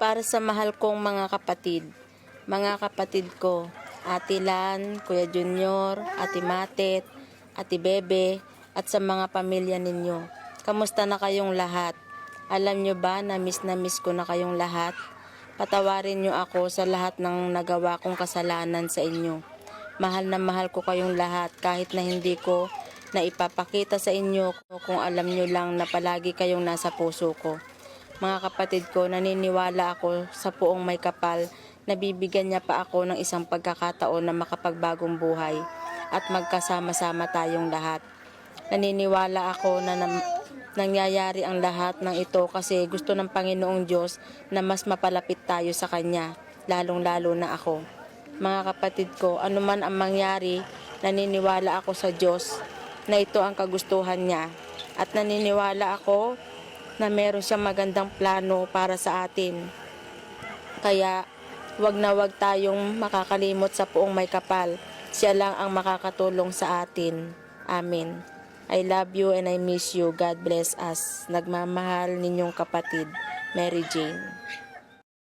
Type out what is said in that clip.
Para sa mahal kong mga kapatid ko, Ate Lan, Kuya Junior, Ate Matet, Ate Bebe, at sa mga pamilya ninyo. Kamusta na kayong lahat? Alam nyo ba na miss ko na kayong lahat? Patawarin nyo ako sa lahat ng nagawa kong kasalanan sa inyo. Mahal na mahal ko kayong lahat kahit na hindi ko na ipapakita sa inyo kung alam nyo lang na palagi kayong nasa puso ko. Mga kapatid ko, naniniwala ako sa Poong May Kapal na bibigyan niya pa ako ng isang pagkakataon na makapagbagong buhay at magkasama-sama tayong lahat. Naniniwala ako na nangyayari ang lahat ng ito kasi gusto ng Panginoong Diyos na mas mapalapit tayo sa Kanya, lalong-lalo na ako. Mga kapatid ko, anuman ang mangyari, naniniwala ako sa Diyos na ito ang kagustuhan niya at naniniwala ako na meron siyang magandang plano para sa atin. Kaya, wag na wag tayong makakalimot sa Poong May Kapal. Siya lang ang makakatulong sa atin. Amen. I love you and I miss you. God bless us. Nagmamahal ninyong kapatid, Mary Jane.